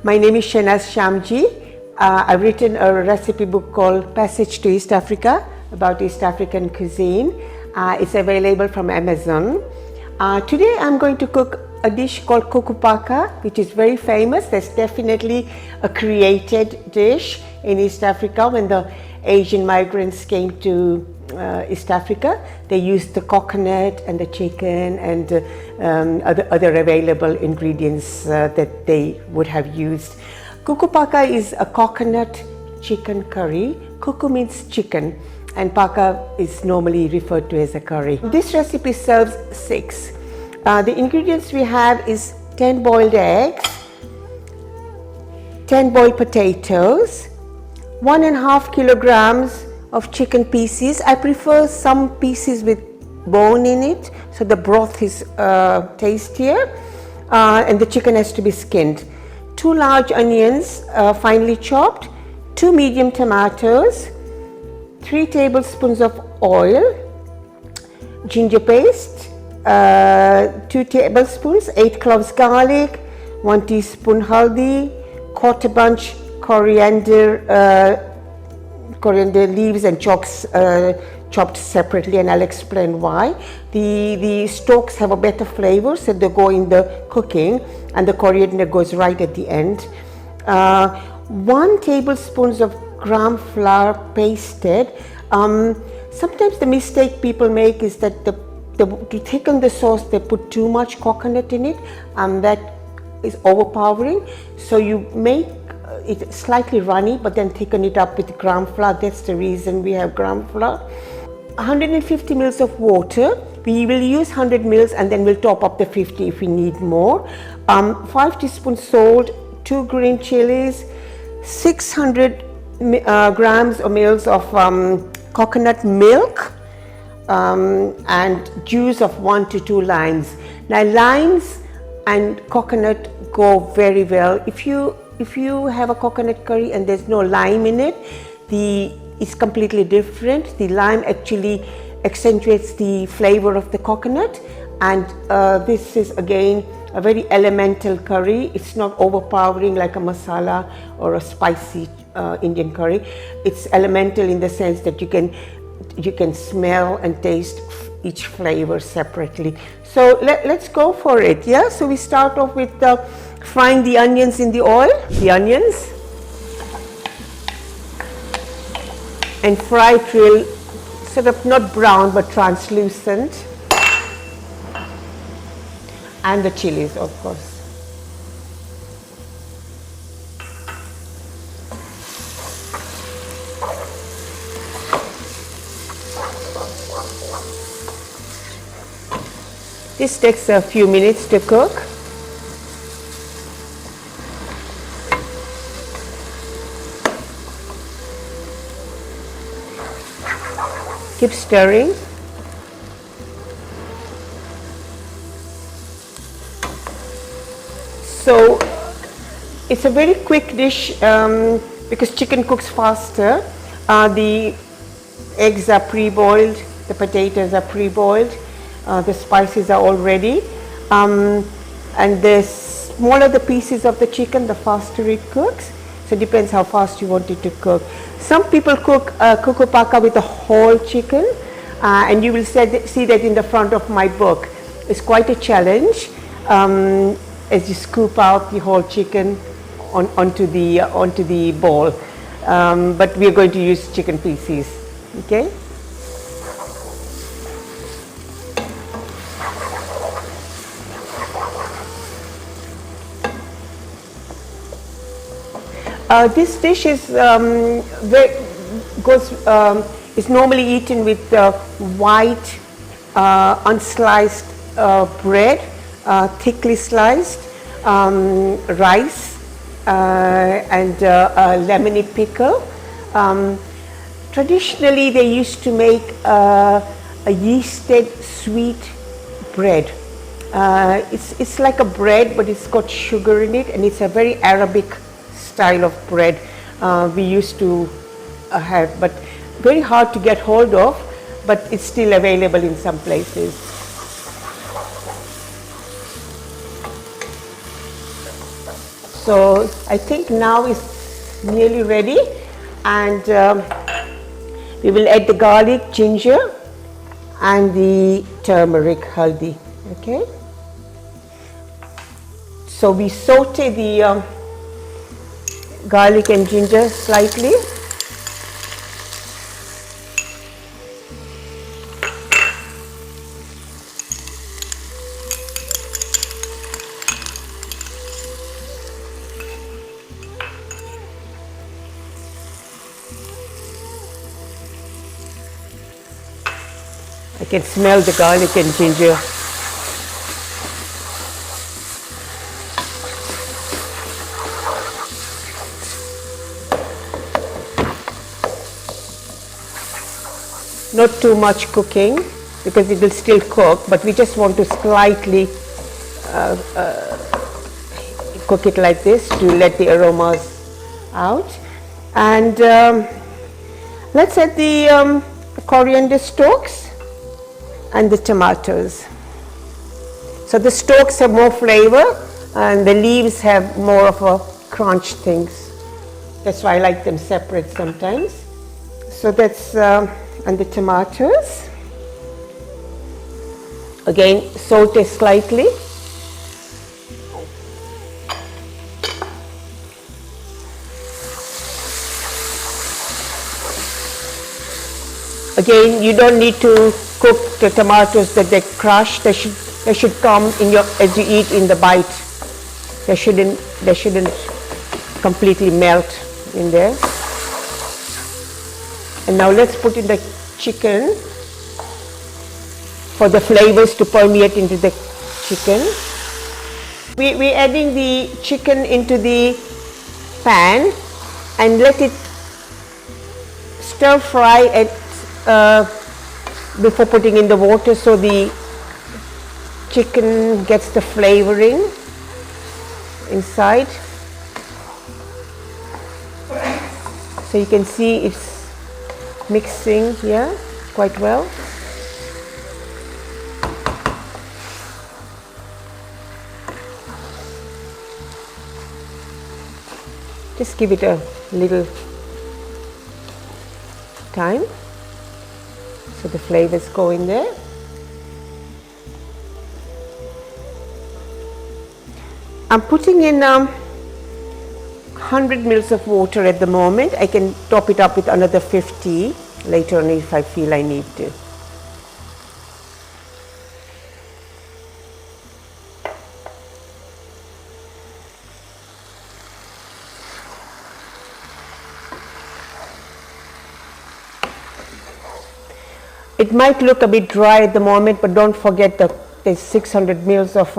My name is Shenaz Shamji. I've written a recipe book called Passage to East Africa about East African cuisine. It's available from Amazon. Today I'm going to cook a dish called Kuku Paka, which is very famous. That's definitely a created dish in East Africa. When the Asian migrants came to East Africa, they used the coconut and the chicken and other available ingredients that they would have used. Kuku Paka is a coconut chicken curry. Kuku means chicken and Paka is normally referred to as a curry. This recipe serves 6. The ingredients we have is 10 boiled eggs, 10 boiled potatoes, 1.5 kilograms of chicken pieces. I prefer some pieces with bone in it, so the broth is tastier, and the chicken has to be skinned. 2 large onions, finely chopped, 2 medium tomatoes, 3 tablespoons of oil, ginger paste, 2 tablespoons, 8 cloves garlic, 1 teaspoon haldi, quarter bunch coriander leaves and chopped separately, and I'll explain why. The stalks have a better flavor, so they go in the cooking, and the coriander goes right at the end. 1 tablespoon of gram flour pasted. Sometimes the mistake people make is that to thicken the sauce they put too much coconut in it, and that is overpowering. So you make it slightly runny, but then thicken it up with gram flour. That's the reason we have gram flour. 150 ml of water. We will use 100 ml and then we'll top up the 50 if we need more. 5 teaspoons salt, 2 green chilies, 600 grams or mils of coconut milk, and juice of 1 to 2 limes. Now limes and coconut go very well. If you have a coconut curry and there's no lime in it, it's completely different. The lime actually accentuates the flavor of the coconut, and this is again a very elemental curry. It's not overpowering like a masala or a spicy Indian curry. It's elemental in the sense that you can smell and taste each flavor separately. So let's go for it. Yeah, so we start off with frying the onions in the oil. The onions, and fry till sort of not brown but translucent, and the chilies, of course. This takes a few minutes to cook. Keep stirring. So it's a very quick dish because chicken cooks faster. The eggs are pre-boiled, the potatoes are pre-boiled, the spices are all ready, and the smaller the pieces of the chicken, the faster it cooks. So it depends how fast you want it to cook. Some people cook Kuku Paka with a whole chicken, and you will see that in the front of my book. It's quite a challenge as you scoop out the whole chicken onto the bowl. But we are going to use chicken pieces. Okay. This dish is normally eaten with white unsliced bread, thickly sliced, rice, and a lemony pickle. Traditionally, they used to make a yeasted sweet bread. It's like a bread, but it's got sugar in it, and it's a very Arabic style of bread we used to have, but very hard to get hold of, but it's still available in some places. So I think now it's nearly ready, and we will add the garlic, ginger, and the turmeric, haldi. Okay. So we saute the garlic and ginger slightly. I can smell the garlic and ginger. Not too much cooking because it will still cook, but we just want to slightly cook it like this to let the aromas out. And let's add the coriander stalks and the tomatoes. So the stalks have more flavor and the leaves have more of a crunch things. That's why I like them separate sometimes. So that's, and the tomatoes. Again, saute slightly. Again, you don't need to cook the tomatoes that they crush. They should come in your, as you eat in the bite. They shouldn't completely melt in there. And now let's put in the chicken for the flavors to permeate into the chicken. We're adding the chicken into the pan and let it stir fry at before putting in the water, so the chicken gets the flavoring inside. So you can see it's mixing here quite well. Just give it a little time so the flavors go in there. I'm putting in 100 mils of water at the moment. I can top it up with another 50 later on if I feel I need to. It might look a bit dry at the moment, but don't forget that there's 600 mils of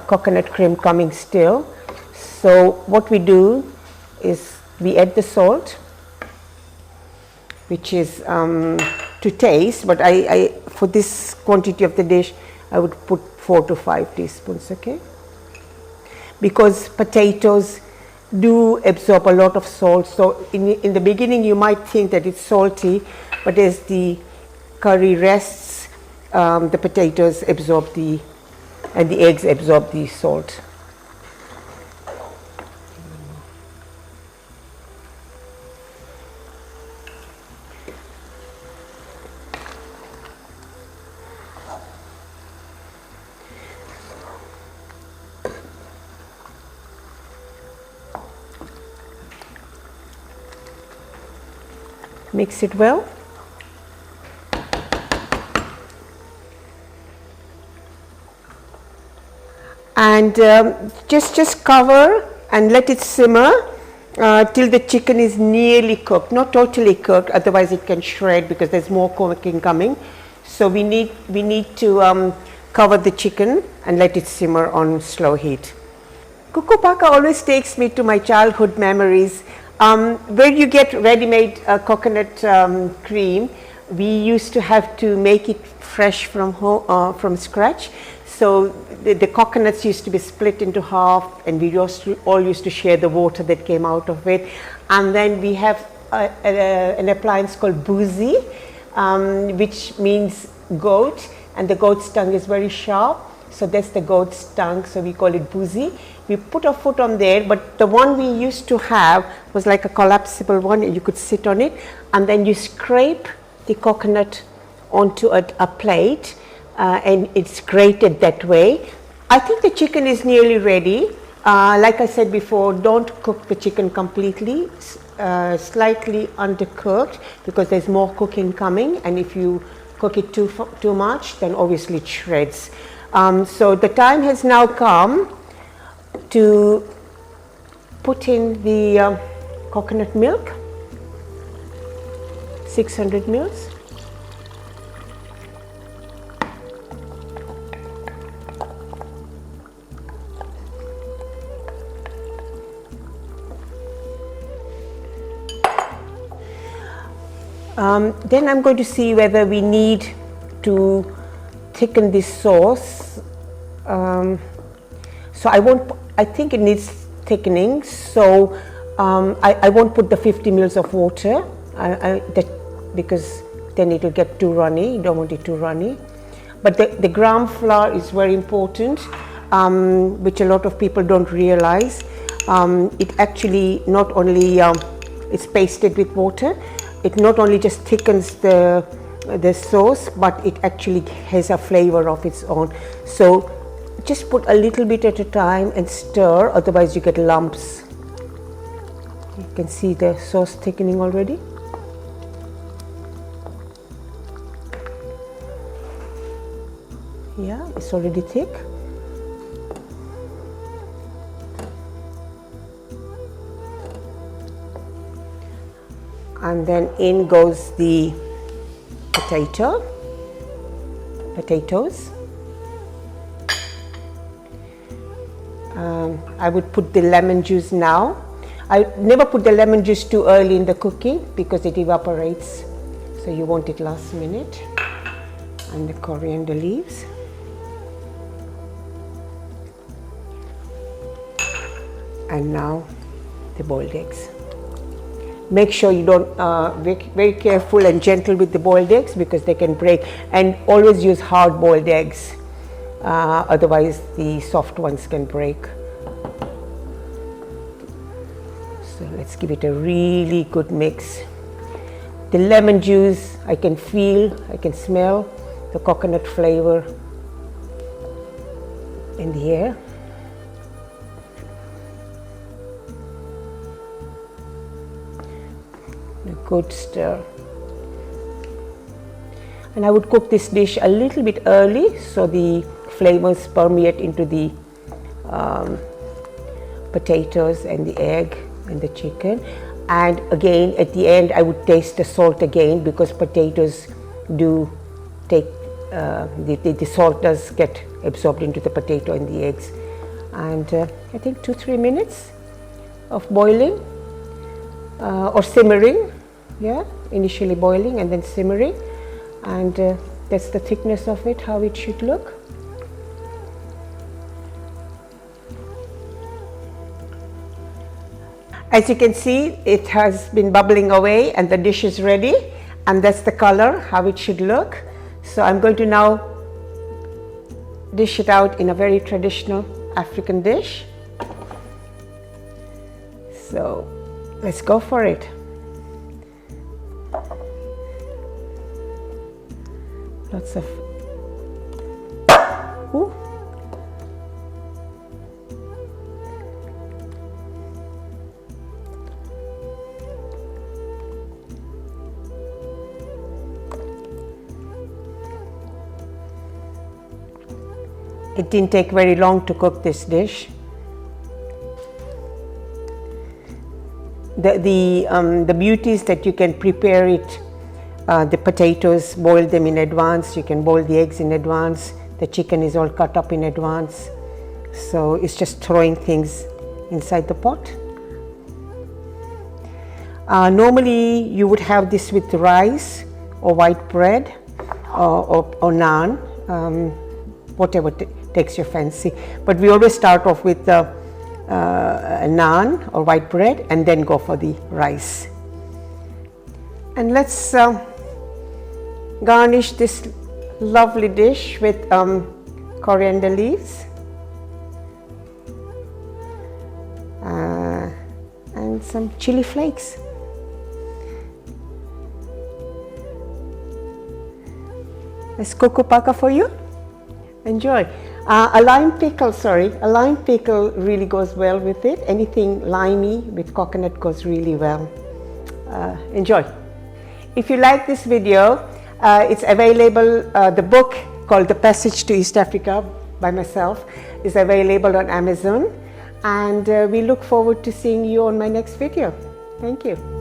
coconut cream coming still. So what we do is we add the salt, which is to taste, but I for this quantity of the dish I would put 4 to 5 teaspoons, okay? Because potatoes do absorb a lot of salt, so in the beginning you might think that it's salty, but as the curry rests, the potatoes absorb and the eggs absorb the salt. Mix it well. And just cover and let it simmer till the chicken is nearly cooked, not totally cooked, otherwise it can shred because there's more cooking coming. So we need to cover the chicken and let it simmer on slow heat. Kuku Paka always takes me to my childhood memories. Where you get ready-made coconut cream, we used to have to make it fresh from scratch. So the coconuts used to be split into half, and we all used to share the water that came out of it. And then we have an appliance called boozy, which means goat, and the goat's tongue is very sharp. So that's the goat's tongue, so we call it boozy. We put our foot on there, but the one we used to have was like a collapsible one, and you could sit on it, and then you scrape the coconut onto a plate, and it's grated that way. I think the chicken is nearly ready. Like I said before, don't cook the chicken completely, slightly undercooked, because there's more cooking coming, and if you cook it too much, then obviously it shreds. So the time has now come to put in the coconut milk, 600 mils. Then I'm going to see whether we need to thicken this sauce. So I think it needs thickening, so I won't put the 50 mils of water because then it will get too runny. You don't want it too runny. But the gram flour is very important, which a lot of people don't realize. It actually not only it's pasted with water, it not only just thickens the sauce, but it actually has a flavor of its own. So just put a little bit at a time and stir, otherwise you get lumps. You can see the sauce thickening already. Yeah, it's already thick. And then in goes the potatoes. I would put the lemon juice now. I never put the lemon juice too early in the cooking because it evaporates, so you want it last minute. And the coriander leaves. And now the boiled eggs. Make sure you don't, very careful and gentle with the boiled eggs because they can break, and always use hard boiled eggs, otherwise the soft ones can break. So let's give it a really good mix. The lemon juice, I can feel, I can smell the coconut flavor in the air. A good stir. And I would cook this dish a little bit early so the flavors permeate into the potatoes and the egg and the chicken. And again, at the end, I would taste the salt again because potatoes do take, the salt does get absorbed into the potato and the eggs. And I think 2-3 minutes of boiling or simmering. Yeah, initially boiling and then simmering, and that's the thickness of it, how it should look. As you can see, it has been bubbling away and the dish is ready, and that's the color, how it should look. So I'm going to now dish it out in a very traditional African dish. So let's go for it. Lots of, ooh. It didn't take very long to cook this dish. The beauty is that you can prepare it. The potatoes, boil them in advance. You can boil the eggs in advance. The chicken is all cut up in advance. So it's just throwing things inside the pot. Normally you would have this with rice or white bread or naan, whatever takes your fancy. But we always start off with a naan or white bread and then go for the rice. And let's garnish this lovely dish with coriander leaves, and some chili flakes. There's Kuku Paka for you. Enjoy. A lime pickle really goes well with it. Anything limey with coconut goes really well. Enjoy. If you like this video, it's available, the book called The Passage to East Africa by myself is available on Amazon, and we look forward to seeing you on my next video. Thank you.